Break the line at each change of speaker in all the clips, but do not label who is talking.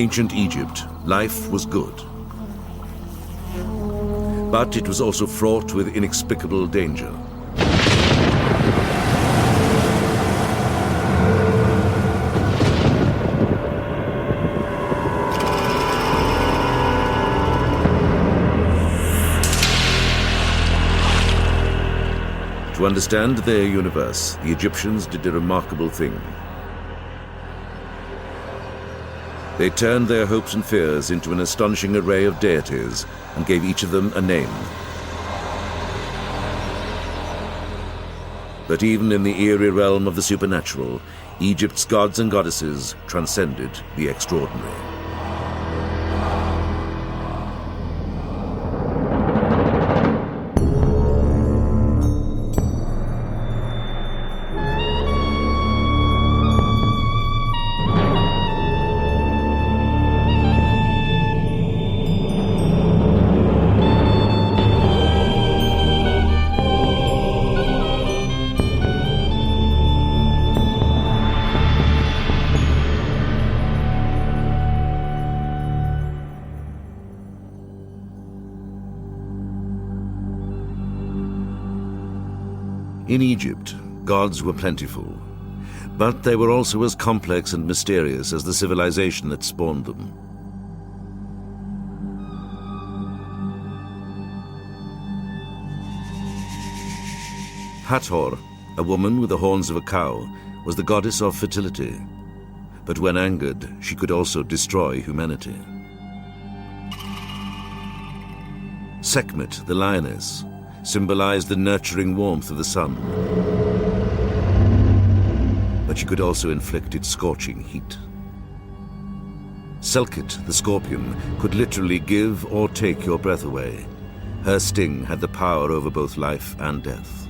ancient Egypt, life was good. But it was also fraught with inexplicable danger. To understand their universe, the Egyptians did a remarkable thing. They turned their hopes and fears into an astonishing array of deities and gave each of them a name. But even in the eerie realm of the supernatural, Egypt's gods and goddesses transcended the extraordinary. In Egypt, gods were plentiful, but they were also as complex and mysterious as the civilization that spawned them. Hathor, a woman with the horns of a cow, was the goddess of fertility, but when angered, she could also destroy humanity. Sekhmet, the lioness, symbolized the nurturing warmth of the sun, but she could also inflict its scorching heat. Selkit, the scorpion, could literally give or take your breath away. Her sting had the power over both life and death.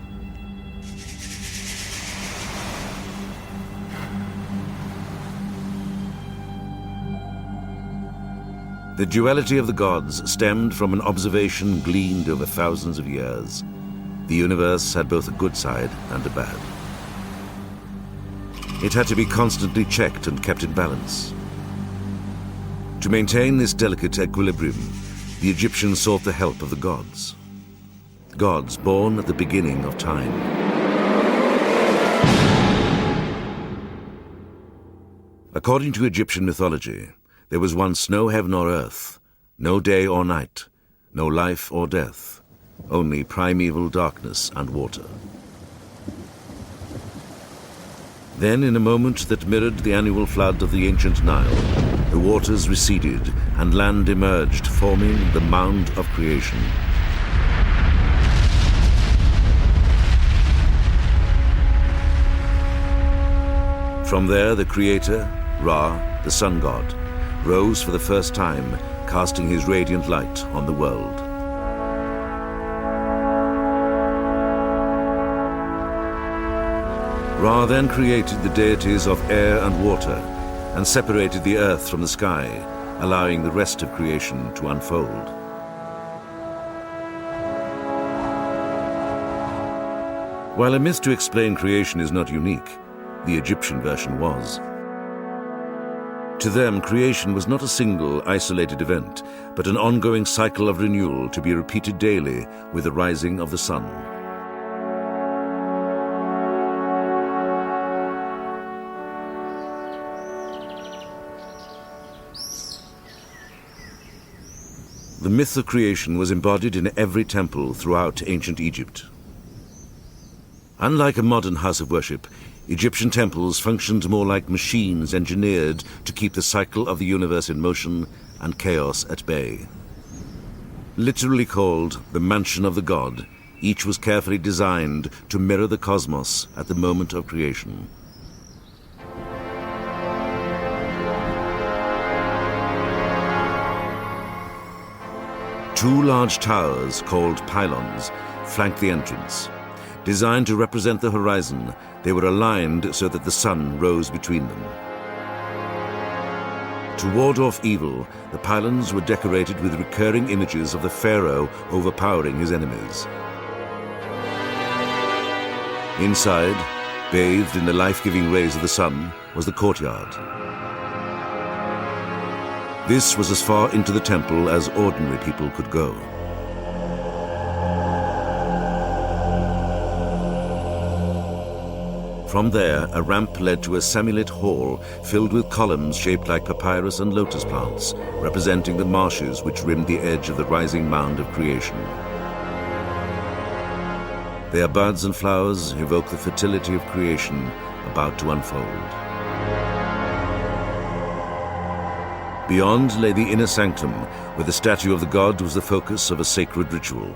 The duality of the gods stemmed from an observation gleaned over thousands of years. The universe had both a good side and a bad. It had to be constantly checked and kept in balance. To maintain this delicate equilibrium, the Egyptians sought the help of the gods. Gods born at the beginning of time. According to Egyptian mythology, there was once no heaven or earth, no day or night, no life or death, only primeval darkness and water. Then, in a moment that mirrored the annual flood of the ancient Nile, the waters receded and land emerged, forming the mound of creation. From there, the creator, Ra, the sun god, rose for the first time, casting his radiant light on the world. Ra then created the deities of air and water and separated the earth from the sky, allowing the rest of creation to unfold. While a myth to explain creation is not unique, the Egyptian version was. To them, creation was not a single, isolated event, but an ongoing cycle of renewal to be repeated daily with the rising of the sun. The myth of creation was embodied in every temple throughout ancient Egypt. Unlike a modern house of worship, Egyptian temples functioned more like machines engineered to keep the cycle of the universe in motion and chaos at bay. Literally called the mansion of the god, each was carefully designed to mirror the cosmos at the moment of creation. Two large towers, called pylons, flanked the entrance. Designed to represent the horizon, they were aligned so that the sun rose between them. To ward off evil, the pylons were decorated with recurring images of the pharaoh overpowering his enemies. Inside, bathed in the life-giving rays of the sun, was the courtyard. This was as far into the temple as ordinary people could go. From there, a ramp led to a semi-lit hall filled with columns shaped like papyrus and lotus plants, representing the marshes which rimmed the edge of the rising mound of creation. Their buds and flowers evoke the fertility of creation about to unfold. Beyond lay the inner sanctum, where the statue of the god was the focus of a sacred ritual.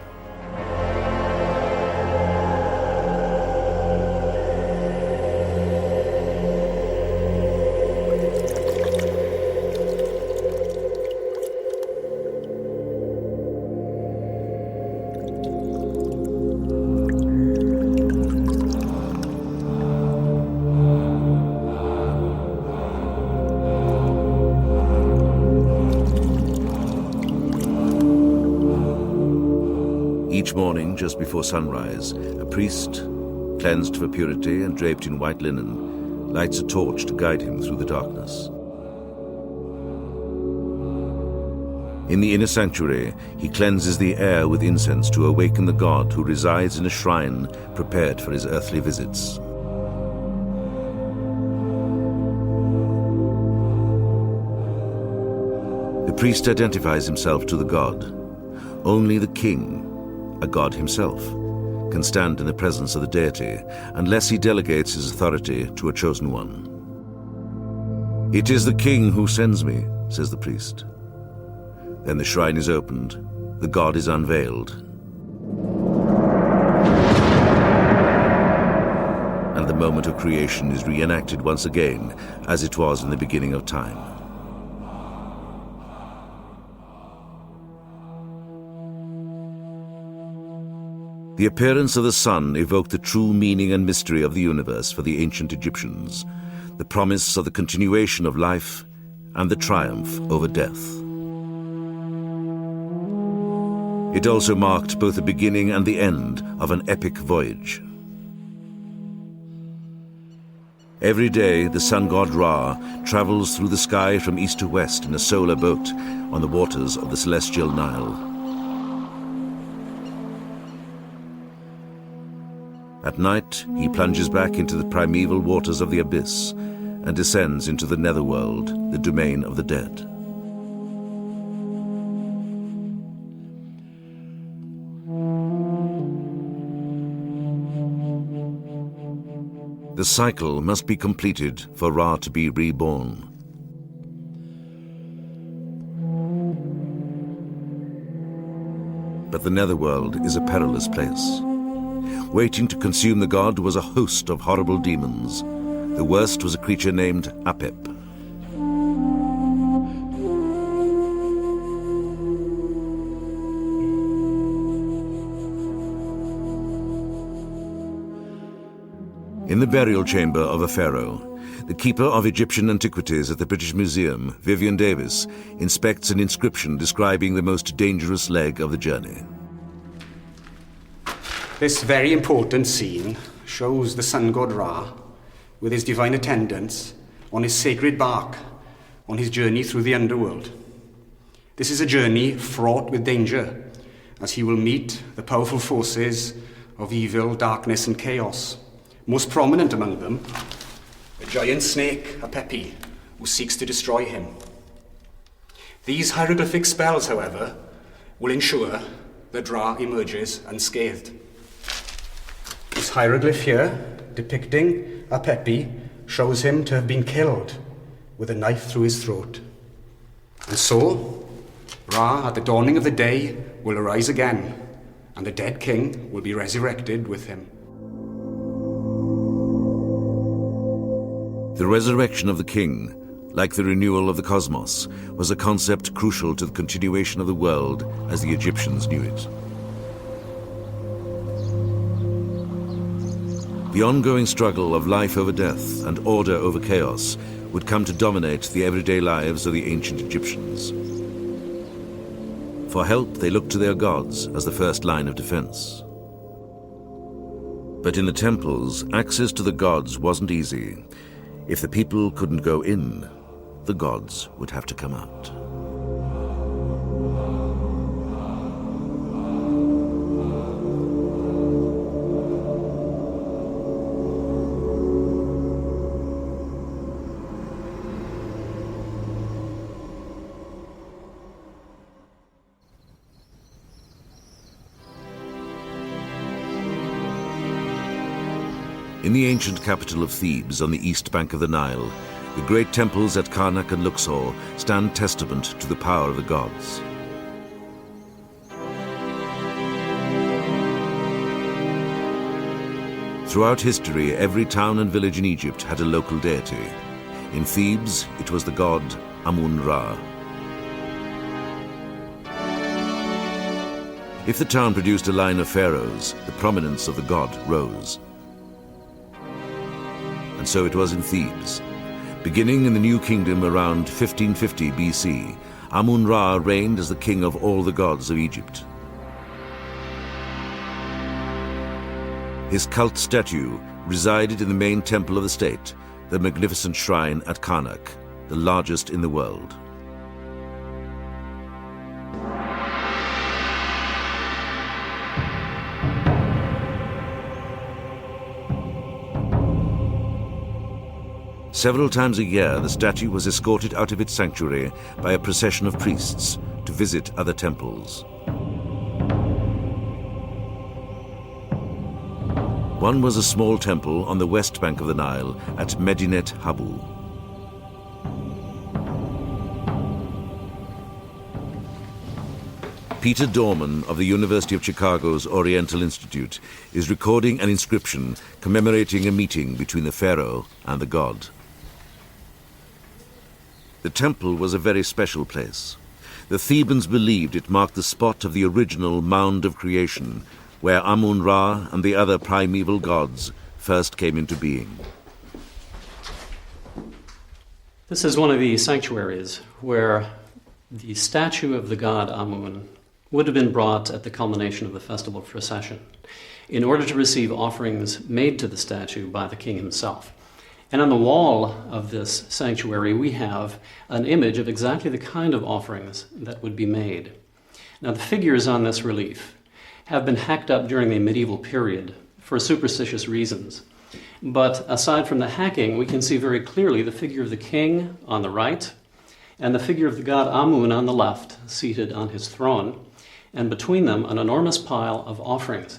Each morning, just before sunrise, a priest, cleansed for purity and draped in white linen, lights a torch to guide him through the darkness. In the inner sanctuary, he cleanses the air with incense to awaken the god who resides in a shrine prepared for his earthly visits. The priest identifies himself to the god. Only the king, a god himself, can stand in the presence of the deity unless he delegates his authority to a chosen one. "It is the king who sends me," says the priest. Then the shrine is opened, the god is unveiled, and the moment of creation is reenacted once again as it was in the beginning of time. The appearance of the sun evoked the true meaning and mystery of the universe for the ancient Egyptians, the promise of the continuation of life and the triumph over death. It also marked both the beginning and the end of an epic voyage. Every day, the sun god Ra travels through the sky from east to west in a solar boat on the waters of the celestial Nile. At night, he plunges back into the primeval waters of the abyss and descends into the netherworld, the domain of the dead. The cycle must be completed for Ra to be reborn. But the netherworld is a perilous place. Waiting to consume the god was a host of horrible demons. The worst was a creature named Apep. In the burial chamber of a pharaoh, the keeper of Egyptian antiquities at the British Museum, Vivian Davis, inspects an inscription describing the most dangerous leg of the journey.
This very important scene shows the sun god Ra with his divine attendants on his sacred bark on his journey through the underworld. This is a journey fraught with danger, as he will meet the powerful forces of evil, darkness and chaos. Most prominent among them, a giant snake, Apepi, who seeks to destroy him. These hieroglyphic spells, however, will ensure that Ra emerges unscathed. This hieroglyph here, depicting Apepi, shows him to have been killed with a knife through his throat. And so, Ra, at the dawning of the day, will arise again, and the dead king will be resurrected with him.
The resurrection of the king, like the renewal of the cosmos, was a concept crucial to the continuation of the world as the Egyptians knew it. The ongoing struggle of life over death and order over chaos would come to dominate the everyday lives of the ancient Egyptians. For help, they looked to their gods as the first line of defense. But in the temples, access to the gods wasn't easy. If the people couldn't go in, the gods would have to come out. In the ancient capital of Thebes on the east bank of the Nile, the great temples at Karnak and Luxor stand testament to the power of the gods. Throughout history, every town and village in Egypt had a local deity. In Thebes, it was the god Amun-Ra. If the town produced a line of pharaohs, the prominence of the god rose. And so it was in Thebes. Beginning in the New Kingdom around 1550 BC, Amun-Ra reigned as the king of all the gods of Egypt. His cult statue resided in the main temple of the state, the magnificent shrine at Karnak, the largest in the world. Several times a year, the statue was escorted out of its sanctuary by a procession of priests to visit other temples. One was a small temple on the west bank of the Nile at Medinet Habu. Peter Dorman of the University of Chicago's Oriental Institute is recording an inscription commemorating a meeting between the pharaoh and the god. The temple was a very special place. The Thebans believed it marked the spot of the original mound of creation, where Amun-Ra and the other primeval gods first came into being.
This is one of the sanctuaries where the statue of the god Amun would have been brought at the culmination of the festival procession in order to receive offerings made to the statue by the king himself. And on the wall of this sanctuary, we have an image of exactly the kind of offerings that would be made. Now, the figures on this relief have been hacked up during the medieval period for superstitious reasons. But aside from the hacking, we can see very clearly the figure of the king on the right and the figure of the god Amun on the left, seated on his throne, and between them an enormous pile of offerings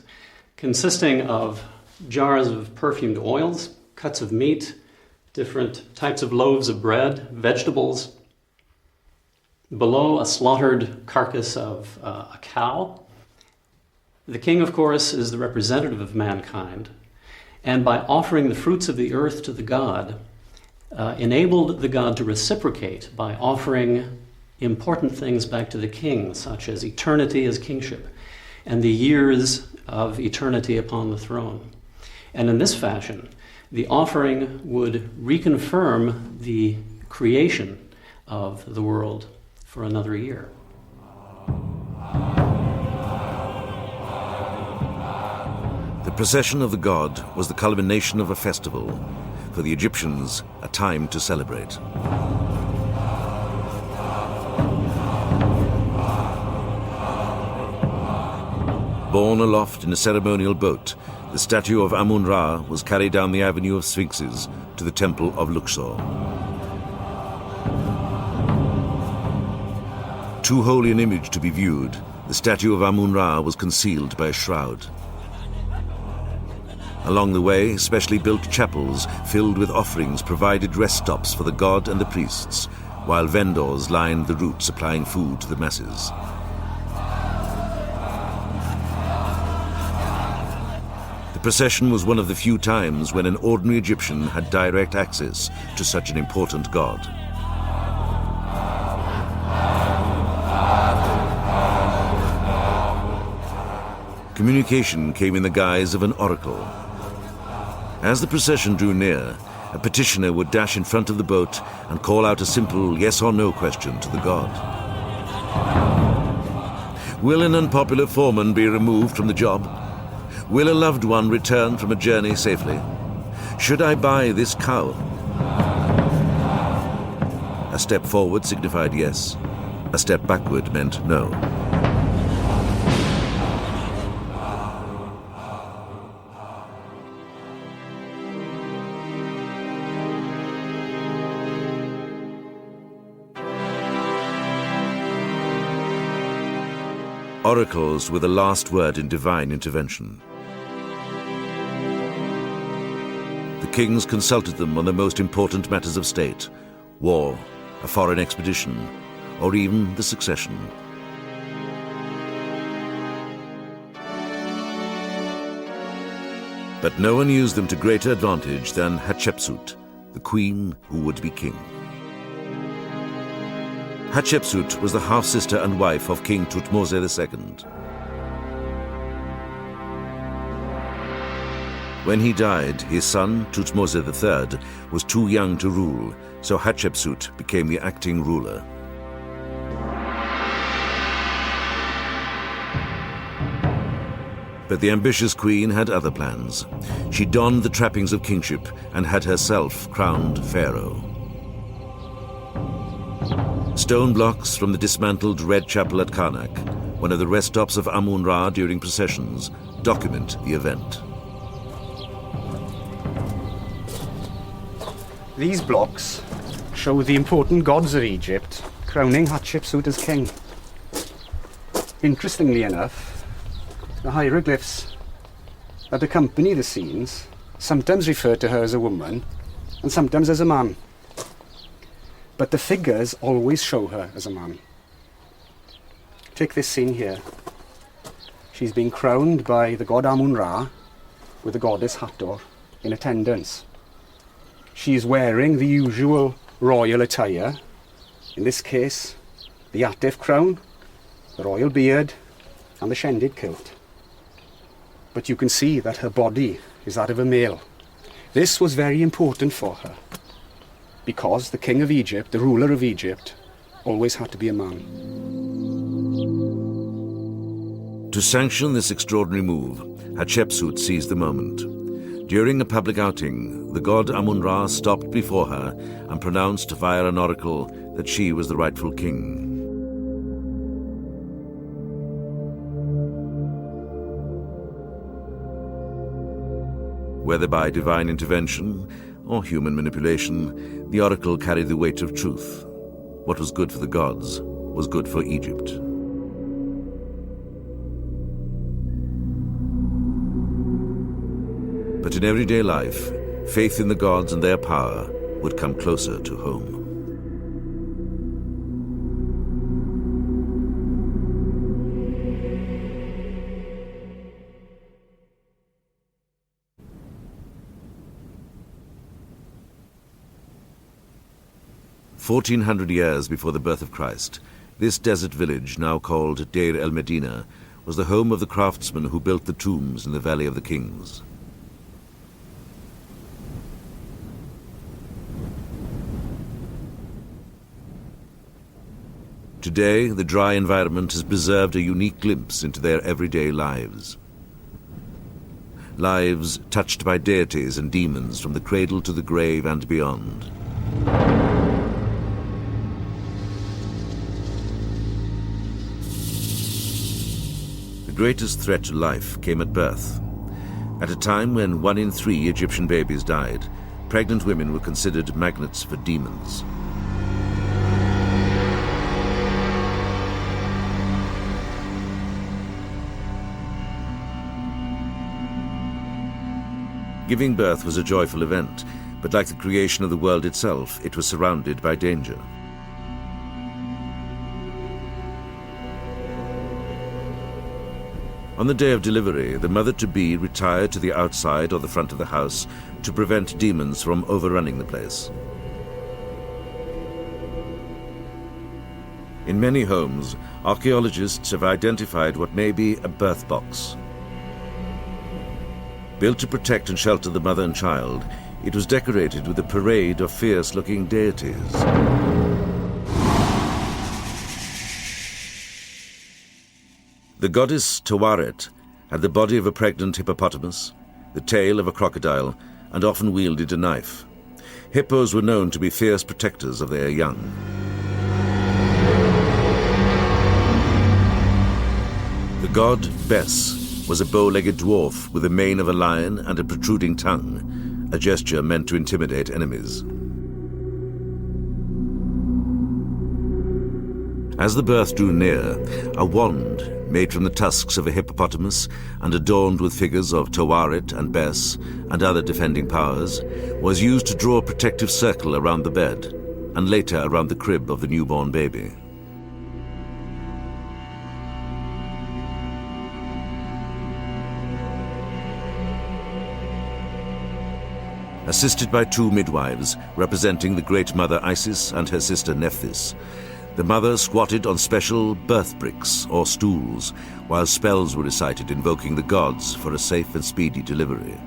consisting of jars of perfumed oils, cuts of meat, different types of loaves of bread, vegetables. Below, a slaughtered carcass of a cow. The king, of course, is the representative of mankind, and by offering the fruits of the earth to the god, enabled the god to reciprocate by offering important things back to the king, such as eternity as kingship and the years of eternity upon the throne. And in this fashion, the offering would reconfirm the creation of the world for another year.
The procession of the god was the culmination of a festival, for the Egyptians, a time to celebrate. Borne aloft in a ceremonial boat, the statue of Amun-Ra was carried down the avenue of sphinxes to the temple of Luxor. Too holy an image to be viewed, the statue of Amun-Ra was concealed by a shroud. Along the way, specially built chapels filled with offerings provided rest stops for the god and the priests, while vendors lined the route supplying food to the masses. The procession was one of the few times when an ordinary Egyptian had direct access to such an important god. Communication came in the guise of an oracle. As the procession drew near, a petitioner would dash in front of the boat and call out a simple yes or no question to the god. Will an unpopular foreman be removed from the job? Will a loved one return from a journey safely? Should I buy this cow? A step forward signified yes. A step backward meant no. Oracles were the last word in divine intervention. kings consulted them on the most important matters of state: war, a foreign expedition, or even the succession. But no one used them to greater advantage than Hatshepsut, the queen who would be king. Hatshepsut was the half-sister and wife of King Thutmose II. When he died, his son, Thutmose III, was too young to rule, so Hatshepsut became the acting ruler. But the ambitious queen had other plans. She donned the trappings of kingship and had herself crowned pharaoh. Stone blocks from the dismantled Red Chapel at Karnak, one of the rest stops of Amun-Ra during processions, document the event.
These blocks show the important gods of Egypt crowning Hatshepsut as king. Interestingly enough, the hieroglyphs that accompany the scenes sometimes refer to her as a woman and sometimes as a man. But the figures always show her as a man. Take this scene here. She's being crowned by the god Amun-Ra with the goddess Hathor in attendance. She is wearing the usual royal attire, in this case the Atef crown, the royal beard and the shendid kilt. But you can see that her body is that of a male. This was very important for her, because the king of Egypt, the ruler of Egypt, always had to be a man.
To sanction this extraordinary move, Hatshepsut seized the moment. During a public outing, the god Amun-Ra stopped before her and pronounced via an oracle that she was the rightful king. Whether by divine intervention or human manipulation, the oracle carried the weight of truth. What was good for the gods was good for Egypt. But in everyday life, faith in the gods and their power would come closer to home. "1,400 years before the birth of Christ, this desert village, now called Deir el-Medina, was the home of the craftsmen who built the tombs in the Valley of the Kings. Today, the dry environment has preserved a unique glimpse into their everyday lives. Lives touched by deities and demons from the cradle to the grave and beyond. The greatest threat to life came at birth. At a time when 1 in 3 Egyptian babies died, pregnant women were considered magnets for demons. Giving birth was a joyful event, but like the creation of the world itself, it was surrounded by danger. On the day of delivery, the mother-to-be retired to the outside or the front of the house to prevent demons from overrunning the place. In many homes, archaeologists have identified what may be a birth box. Built to protect and shelter the mother and child, it was decorated with a parade of fierce-looking deities. The goddess Tawaret had the body of a pregnant hippopotamus, the tail of a crocodile, and often wielded a knife. Hippos were known to be fierce protectors of their young. The god Bes was a bow-legged dwarf with the mane of a lion and a protruding tongue, a gesture meant to intimidate enemies. As the birth drew near, a wand, made from the tusks of a hippopotamus and adorned with figures of Tawaret and Bes and other defending powers, was used to draw a protective circle around the bed, and later around the crib of the newborn baby. Assisted by two midwives representing the Great Mother Isis and her sister Nephthys, the mother squatted on special birth bricks or stools while spells were recited invoking the gods for a safe and speedy delivery.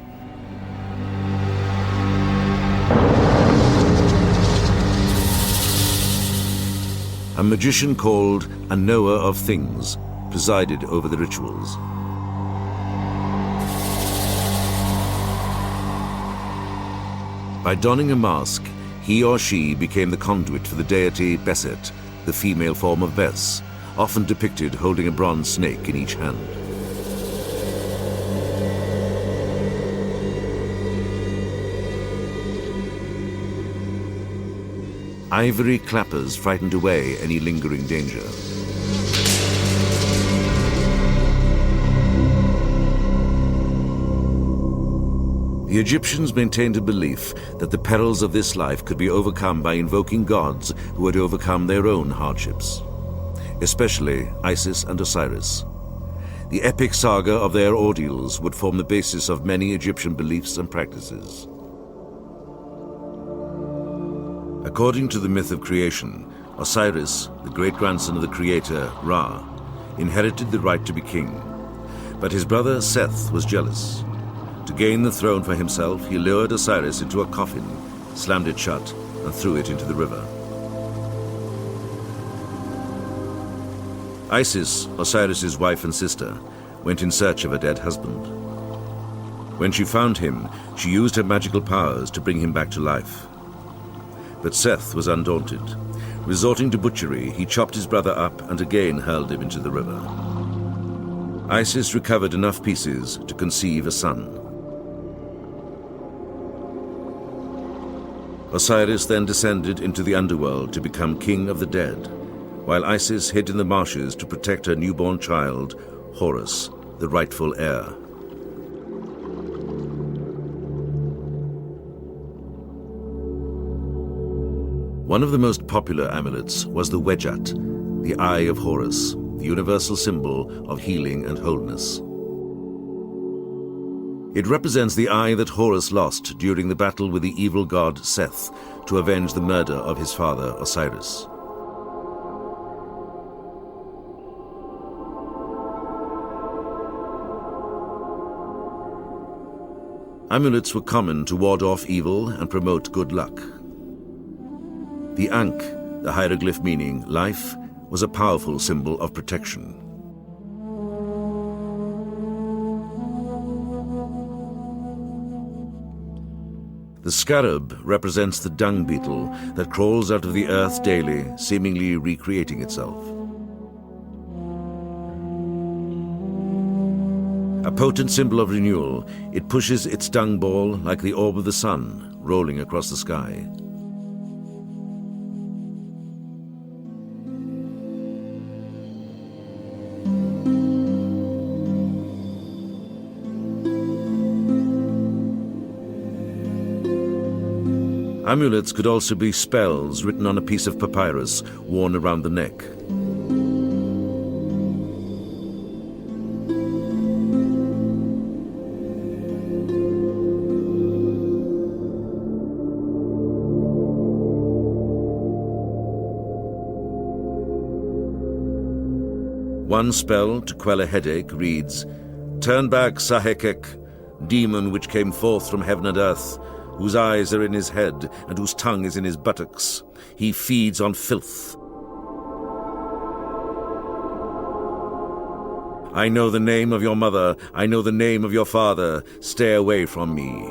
A magician called a knower of things presided over the rituals. By donning a mask, he or she became the conduit for the deity Beset, the female form of Bes, often depicted holding a bronze snake in each hand. Ivory clappers frightened away any lingering danger. The Egyptians maintained a belief that the perils of this life could be overcome by invoking gods who had overcome their own hardships, especially Isis and Osiris. The epic saga of their ordeals would form the basis of many Egyptian beliefs and practices. According to the myth of creation, Osiris, the great-grandson of the creator Ra, inherited the right to be king, but his brother Seth was jealous. To gain the throne for himself, he lured Osiris into a coffin, slammed it shut, and threw it into the river. Isis, Osiris's wife and sister, went in search of her dead husband. When she found him, she used her magical powers to bring him back to life. But Seth was undaunted. Resorting to butchery, he chopped his brother up and again hurled him into the river. Isis recovered enough pieces to conceive a son. Osiris then descended into the underworld to become king of the dead, while Isis hid in the marshes to protect her newborn child, Horus, the rightful heir. One of the most popular amulets was the Wedjat, the Eye of Horus, the universal symbol of healing and wholeness. It represents the eye that Horus lost during the battle with the evil god Seth to avenge the murder of his father Osiris. Amulets were common to ward off evil and promote good luck. The Ankh, the hieroglyph meaning life, was a powerful symbol of protection. The scarab represents the dung beetle that crawls out of the earth daily, seemingly recreating itself. A potent symbol of renewal, it pushes its dung ball like the orb of the sun, rolling across the sky. Amulets could also be spells written on a piece of papyrus worn around the neck. One spell to quell a headache reads, "Turn back, Sahekek, demon which came forth from heaven and earth, whose eyes are in his head and whose tongue is in his buttocks. He feeds on filth. I know the name of your mother, I know the name of your father. Stay away from me."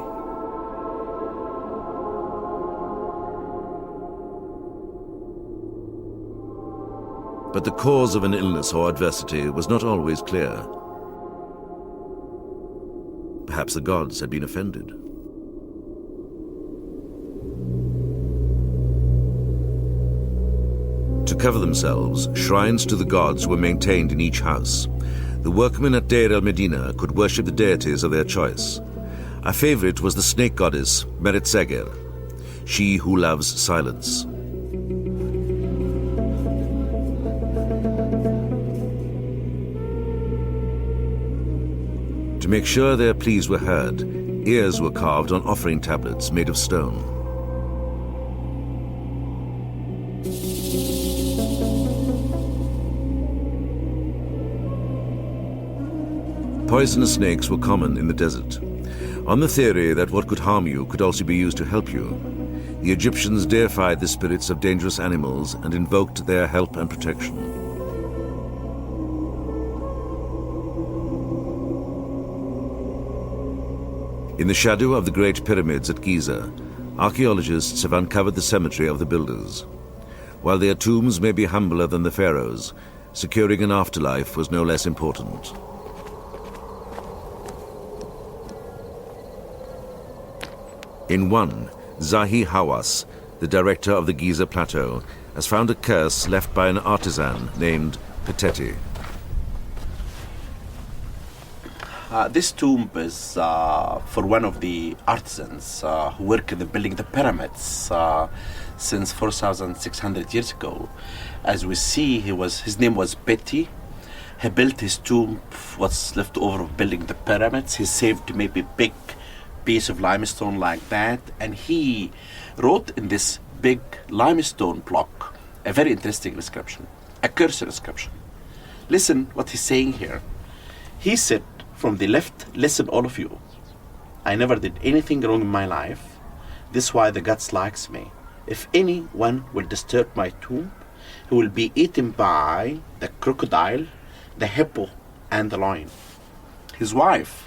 But the cause of an illness or adversity was not always clear. Perhaps the gods had been offended. To cover themselves, shrines to the gods were maintained in each house. The workmen at Deir el-Medina could worship the deities of their choice. A favorite was the snake goddess, Meret Seger, she who loves silence. To make sure their pleas were heard, ears were carved on offering tablets made of stone. Poisonous snakes were common in the desert. On the theory that what could harm you could also be used to help you, the Egyptians deified the spirits of dangerous animals and invoked their help and protection. In the shadow of the Great Pyramids at Giza, archaeologists have uncovered the cemetery of the builders. While their tombs may be humbler than the pharaohs, securing an afterlife was no less important. In one, Zahi Hawass, the director of the Giza Plateau, has found a curse left by an artisan named Peteti.
This tomb is for one of the artisans who worked in building the pyramids since 4,600 years ago. As we see, his name was Peti. He built his tomb, what's left over of building the pyramids. He saved maybe big piece of limestone like that, and he wrote in this big limestone block a very interesting inscription, a curse inscription. Listen what he's saying here. He said, from the left, listen all of you. I never did anything wrong in my life. This is why the gods likes me. If anyone will disturb my tomb, he will be eaten by the crocodile, the hippo, and the lion. His wife,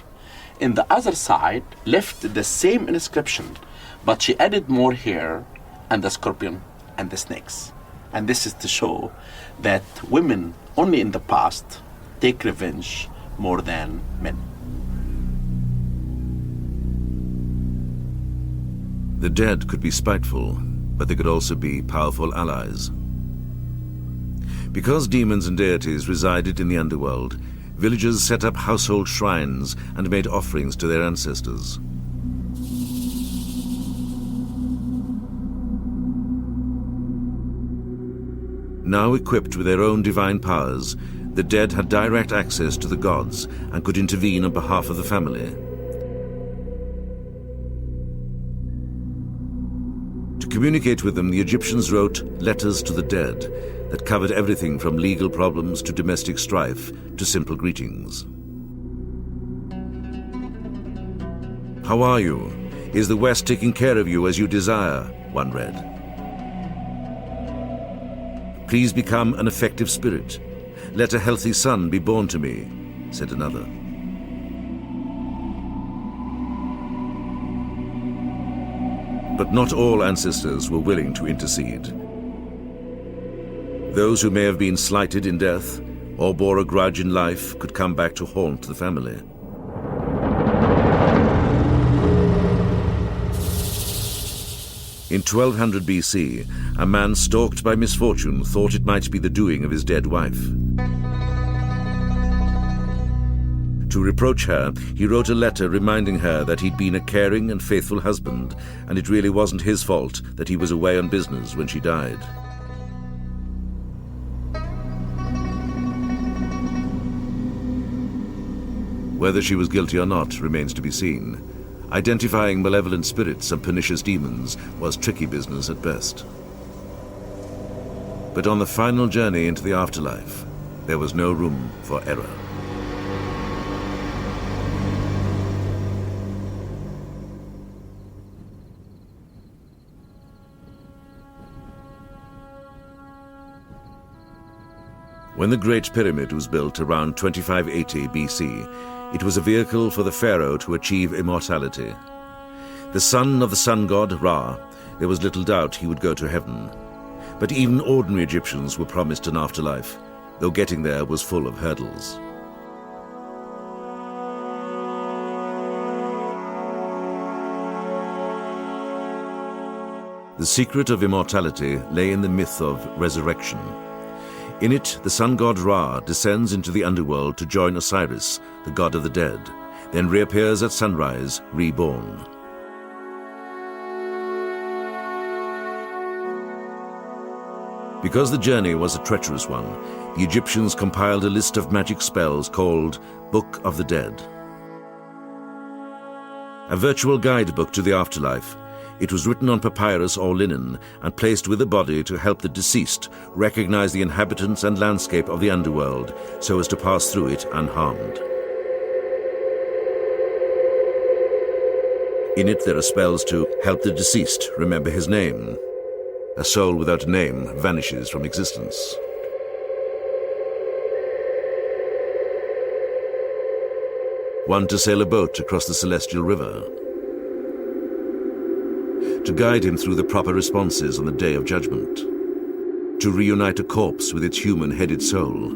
in the other side, left the same inscription, but she added more hair and the scorpion and the snakes. And this is to show that women only in the past take revenge more than men.
The dead could be spiteful, but they could also be powerful allies. Because demons and deities resided in the underworld, villagers set up household shrines and made offerings to their ancestors. Now equipped with their own divine powers, the dead had direct access to the gods and could intervene on behalf of the family. To communicate with them, the Egyptians wrote letters to the dead that covered everything from legal problems to domestic strife to simple greetings. How are you? Is the West taking care of you as you desire? One read. Please become an effective spirit. Let a healthy son be born to me, said another. But not all ancestors were willing to intercede. Those who may have been slighted in death or bore a grudge in life could come back to haunt the family. In 1200 BC, a man stalked by misfortune thought it might be the doing of his dead wife. To reproach her, he wrote a letter reminding her that he'd been a caring and faithful husband, and it really wasn't his fault that he was away on business when she died. Whether she was guilty or not remains to be seen. Identifying malevolent spirits and pernicious demons was tricky business at best. But on the final journey into the afterlife, there was no room for error. When the Great Pyramid was built around 2580 BC, it was a vehicle for the pharaoh to achieve immortality. The son of the sun god Ra, there was little doubt he would go to heaven. But even ordinary Egyptians were promised an afterlife, though getting there was full of hurdles. The The secret of immortality lay in the myth of resurrection. In it, the sun god Ra descends into the underworld to join Osiris, the god of the dead, then reappears at sunrise, reborn. Because the journey was a treacherous one, the Egyptians compiled a list of magic spells called Book of the Dead. A virtual guidebook to the afterlife, it was written on papyrus or linen and placed with the body to help the deceased recognize the inhabitants and landscape of the underworld so as to pass through it unharmed. In it there are spells to help the deceased remember his name. A soul without a name vanishes from existence. One to sail a boat across the celestial river. To guide him through the proper responses on the day of judgment. To reunite a corpse with its human-headed soul.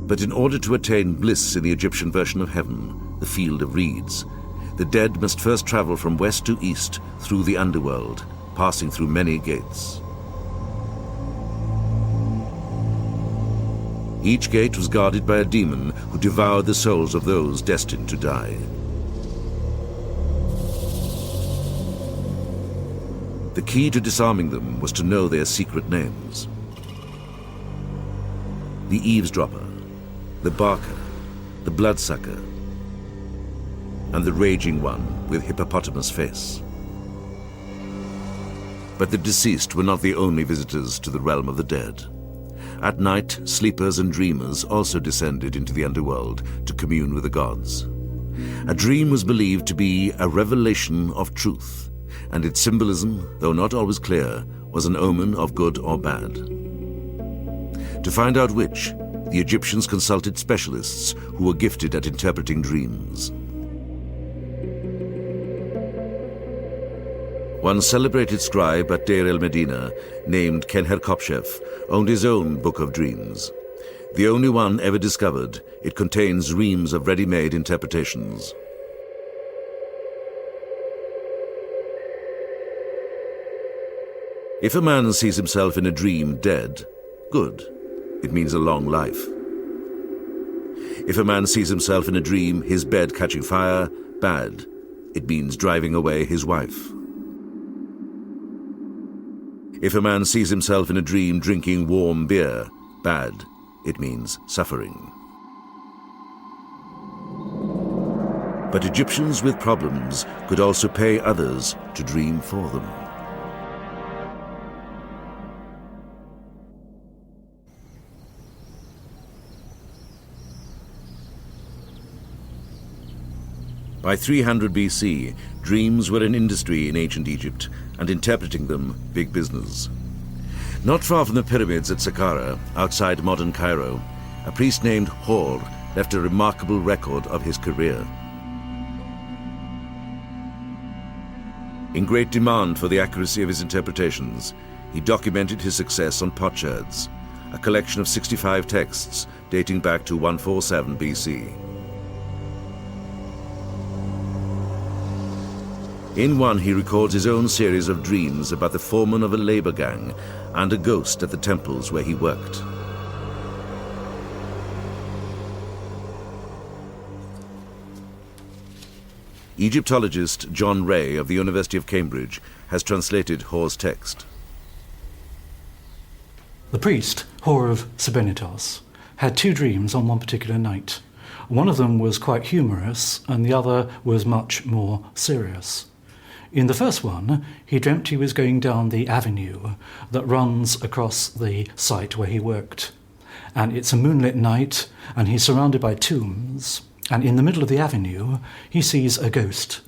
But in order to attain bliss in the Egyptian version of heaven, the field of reeds, the dead must first travel from west to east through the underworld, passing through many gates. Each gate was guarded by a demon who devoured the souls of those destined to die. The key to disarming them was to know their secret names. The eavesdropper, the barker, the bloodsucker, and the raging one with hippopotamus face. But the deceased were not the only visitors to the realm of the dead. At night, sleepers and dreamers also descended into the underworld to commune with the gods. A dream was believed to be a revelation of truth, and its symbolism, though not always clear, was an omen of good or bad. To find out which, the Egyptians consulted specialists who were gifted at interpreting dreams. One celebrated scribe at Deir el-Medina, named Kenher-Kopshef, owned his own Book of Dreams. The only one ever discovered, it contains reams of ready-made interpretations. If a man sees himself in a dream dead, good. It means a long life. If a man sees himself in a dream, his bed catching fire, bad. It means driving away his wife. If a man sees himself in a dream drinking warm beer, bad. It means suffering. But Egyptians with problems could also pay others to dream for them. By 300 BC, dreams were an industry in ancient Egypt, and interpreting them, big business. Not far from the pyramids at Saqqara, outside modern Cairo, a priest named Hor left a remarkable record of his career. In great demand for the accuracy of his interpretations, he documented his success on potsherds, a collection of 65 texts dating back to 147 BC. In one, he records his own series of dreams about the foreman of a labor gang and a ghost at the temples where he worked. Egyptologist John Ray of the University of Cambridge has translated Hor's text.
The priest, Hor of Sebennytos, had two dreams on one particular night. One of them was quite humorous and the other was much more serious. In the first one, he dreamt he was going down the avenue that runs across the site where he worked. And it's a moonlit night, and he's surrounded by tombs, and in the middle of the avenue, he sees a ghost.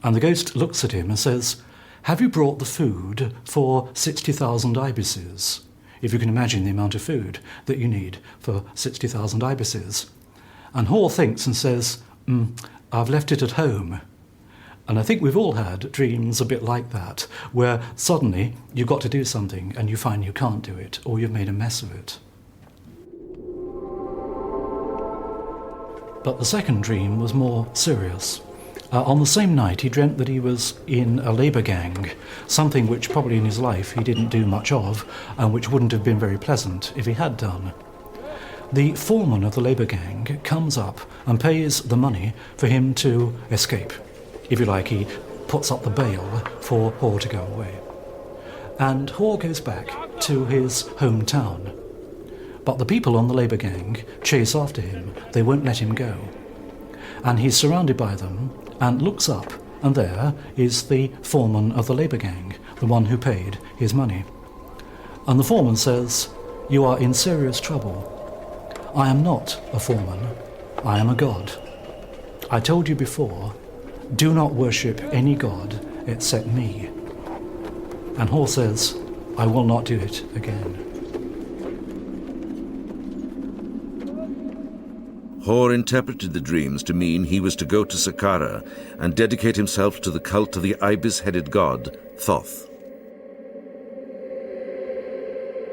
And the ghost looks at him and says, "Have you brought the food for 60,000 ibises?" If you can imagine the amount of food that you need for 60,000 ibises. And Hor thinks and says, "I've left it at home." And I think we've all had dreams a bit like that, where suddenly you've got to do something and you find you can't do it, or you've made a mess of it. But the second dream was more serious. On the same night, he dreamt that he was in a labour gang, something which probably in his life he didn't do much of, and which wouldn't have been very pleasant if he had done. The foreman of the labour gang comes up and pays the money for him to escape. If you like, he puts up the bail for Hor to go away. And Hor goes back to his hometown. But the people on the labour gang chase after him. They won't let him go. And he's surrounded by them and looks up, and there is the foreman of the labour gang, the one who paid his money. And the foreman says, "You are in serious trouble. I am not a foreman. I am a god. I told you before, do not worship any god except me." And Hor says, "I will not do it again."
Hor interpreted the dreams to mean he was to go to Saqqara and dedicate himself to the cult of the ibis-headed god, Thoth.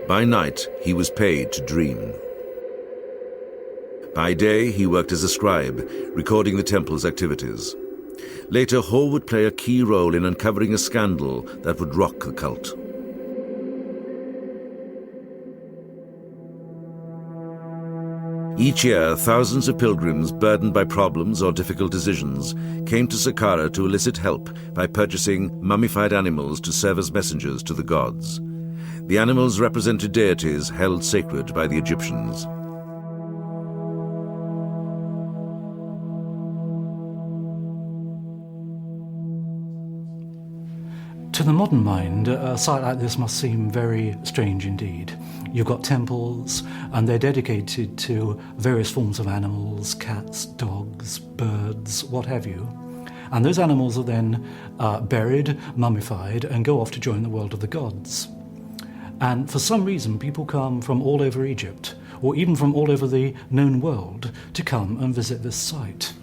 By night, he was paid to dream. By day, he worked as a scribe, recording the temple's activities. Later, Hor would play a key role in uncovering a scandal that would rock the cult. Each year, thousands of pilgrims burdened by problems or difficult decisions came to Saqqara to elicit help by purchasing mummified animals to serve as messengers to the gods. The animals represented deities held sacred by the Egyptians.
To the modern mind, a site like this must seem very strange indeed. You've got temples, and they're dedicated to various forms of animals, cats, dogs, birds, what have you. And those animals are then buried, mummified, and go off to join the world of the gods. And for some reason, people come from all over Egypt, or even from all over the known world, to come and visit this site.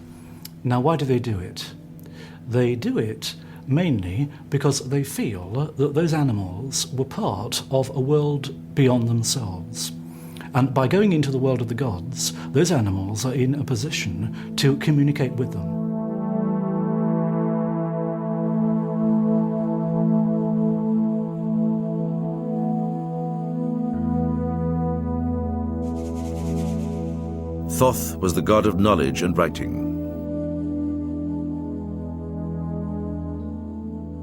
Now, why do they do it? They do it mainly because they feel that those animals were part of a world beyond themselves. And by going into the world of the gods, those animals are in a position to communicate with them.
Thoth was the god of knowledge and writing.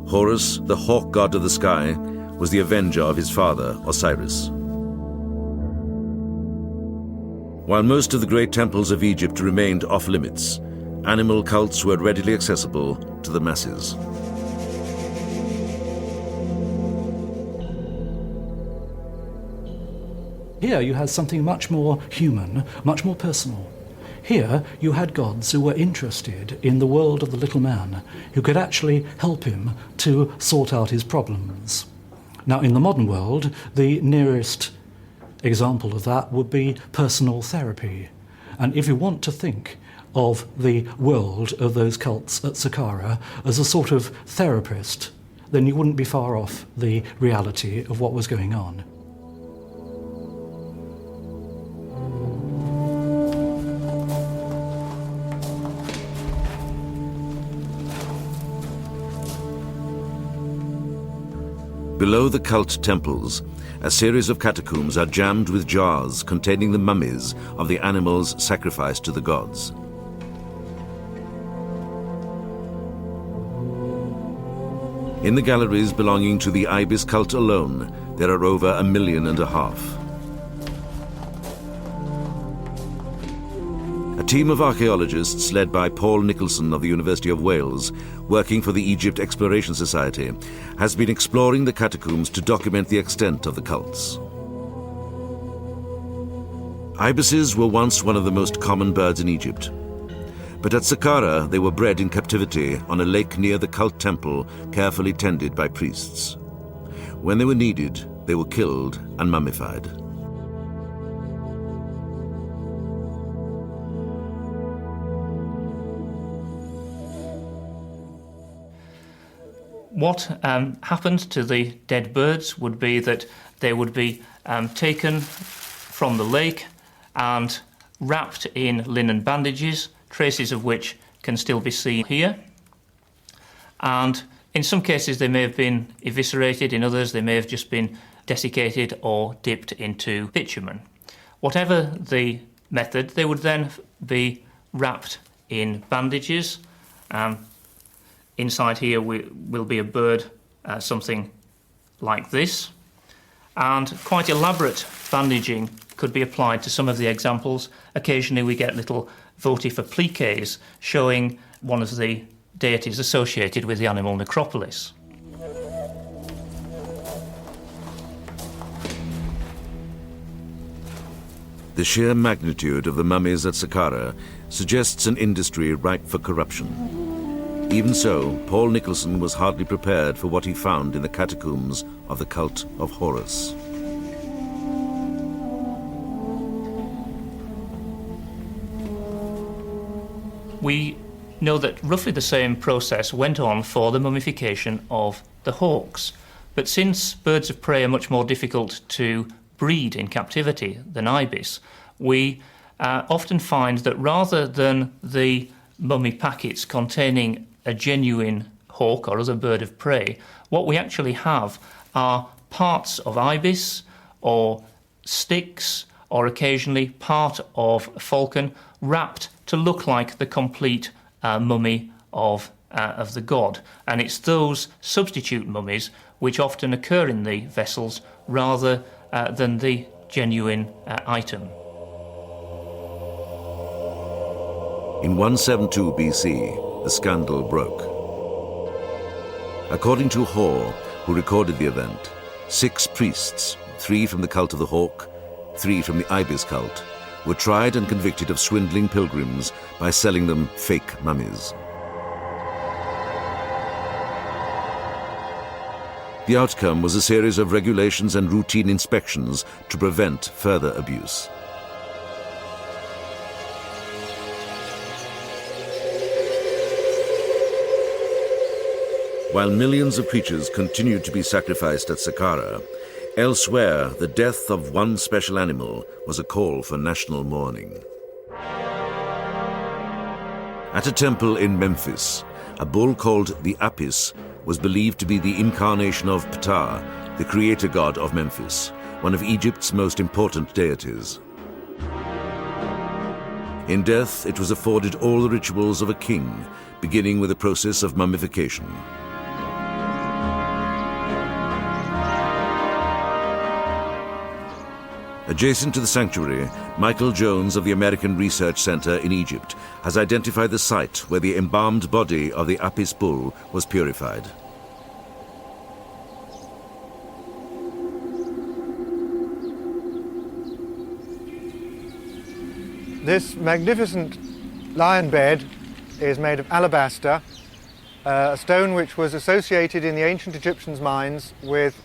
Horus, the hawk god of the sky, was the avenger of his father, Osiris. While most of the great temples of Egypt remained off-limits, animal cults were readily accessible to the masses.
Here you had something much more human, much more personal. Here you had gods who were interested in the world of the little man, who could actually help him to sort out his problems. Now, in the modern world, the nearest example of that would be personal therapy. And if you want to think of the world of those cults at Saqqara as a sort of therapist, then you wouldn't be far off the reality of what was going on.
Below the cult temples, a series of catacombs are jammed with jars containing the mummies of the animals sacrificed to the gods. In the galleries belonging to the Ibis cult alone, there are over 1.5 million. A team of archaeologists led by Paul Nicholson of the University of Wales, working for the Egypt Exploration Society, has been exploring the catacombs to document the extent of the cults. Ibises were once one of the most common birds in Egypt. But at Saqqara, they were bred in captivity on a lake near the cult temple, carefully tended by priests. When they were needed, they were killed and mummified.
What happened to the dead birds would be that they would be taken from the lake and wrapped in linen bandages, traces of which can still be seen here. and in some cases they may have been eviscerated, in others they may have just been desiccated or dipped into bitumen. Whatever the method, they would then be wrapped in bandages. Inside here will be a bird, something like this, and quite elaborate bandaging could be applied to some of the examples. Occasionally we get little votive appliques showing one of the deities associated with the animal necropolis.
The sheer magnitude of the mummies at Saqqara suggests an industry ripe for corruption. Even so, Paul Nicholson was hardly prepared for what he found in the catacombs of the cult of Horus.
We know that roughly the same process went on for the mummification of the hawks. But since birds of prey are much more difficult to breed in captivity than ibis, we often find that rather than the mummy packets containing a genuine hawk or other bird of prey, what we actually have are parts of ibis or sticks or occasionally part of a falcon wrapped to look like the complete mummy of the god. And it's those substitute mummies which often occur in the vessels rather than the genuine item.
In 172 BC, the scandal broke. According to Hor, who recorded the event, 6 priests, 3 from the cult of the hawk, 3 from the ibis cult, were tried and convicted of swindling pilgrims by selling them fake mummies. The outcome was a series of regulations and routine inspections to prevent further abuse. While millions of creatures continued to be sacrificed at Saqqara, elsewhere the death of one special animal was a call for national mourning. At a temple in Memphis, a bull called the Apis was believed to be the incarnation of Ptah, the creator god of Memphis, one of Egypt's most important deities. In death, it was afforded all the rituals of a king, beginning with the process of mummification. Adjacent to the sanctuary, Michael Jones of the American Research Center in Egypt has identified the site where the embalmed body of the Apis bull was purified.
This magnificent lion bed is made of alabaster, a stone which was associated in the ancient Egyptians' minds with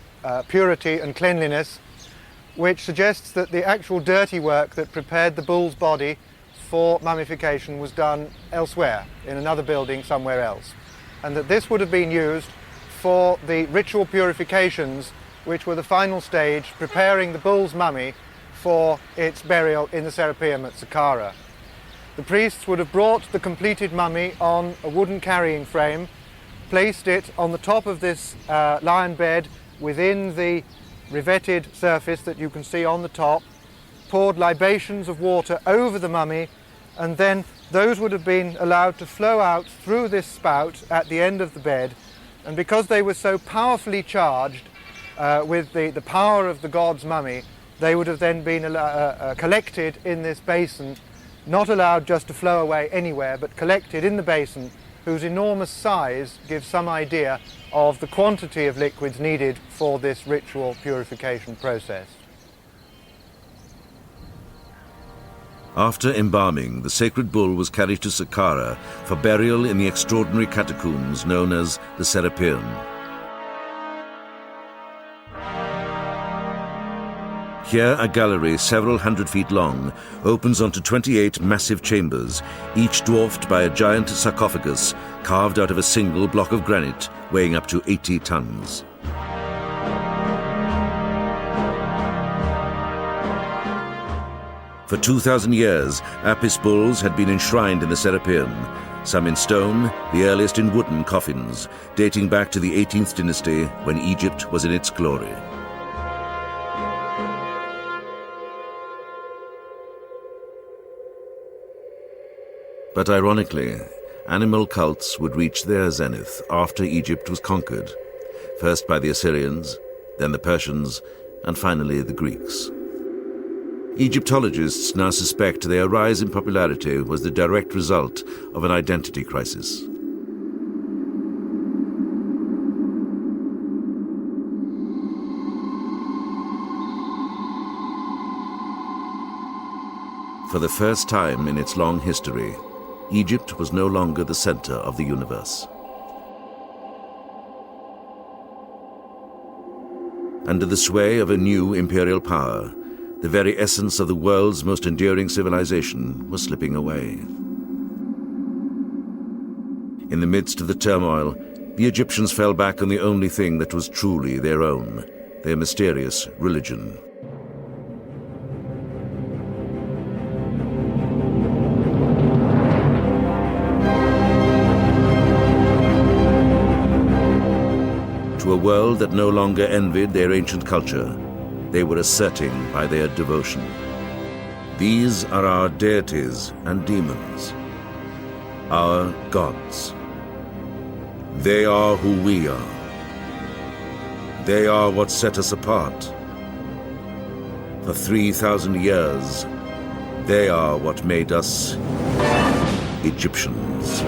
purity and cleanliness, which suggests that the actual dirty work that prepared the bull's body for mummification was done elsewhere, in another building somewhere else, and that this would have been used for the ritual purifications which were the final stage, preparing the bull's mummy for its burial in the Serapeum at Saqqara. The priests would have brought the completed mummy on a wooden carrying frame, placed it on the top of this lion bed within the riveted surface that you can see on the top, poured libations of water over the mummy, and then those would have been allowed to flow out through this spout at the end of the bed. And because they were so powerfully charged with the power of the god's mummy, they would have then been collected in this basin, not allowed just to flow away anywhere, but collected in the basin, whose enormous size gives some idea of the quantity of liquids needed for this ritual purification process.
After embalming, the sacred bull was carried to Saqqara for burial in the extraordinary catacombs known as the Serapeum. Here, a gallery several hundred feet long opens onto 28 massive chambers, each dwarfed by a giant sarcophagus carved out of a single block of granite weighing up to 80 tons. For 2,000 years, Apis bulls had been enshrined in the Serapeum, some in stone, the earliest in wooden coffins, dating back to the 18th dynasty when Egypt was in its glory. But ironically, animal cults would reach their zenith after Egypt was conquered, first by the Assyrians, then the Persians, and finally the Greeks. Egyptologists now suspect their rise in popularity was the direct result of an identity crisis. For the first time in its long history, Egypt was no longer the center of the universe. Under the sway of a new imperial power, the very essence of the world's most enduring civilization was slipping away. In the midst of the turmoil, the Egyptians fell back on the only thing that was truly their own, their mysterious religion. To a world that no longer envied their ancient culture, they were asserting by their devotion. These are our deities and demons, our gods. They are who we are. They are what set us apart. For 3,000 years, they are what made us Egyptians.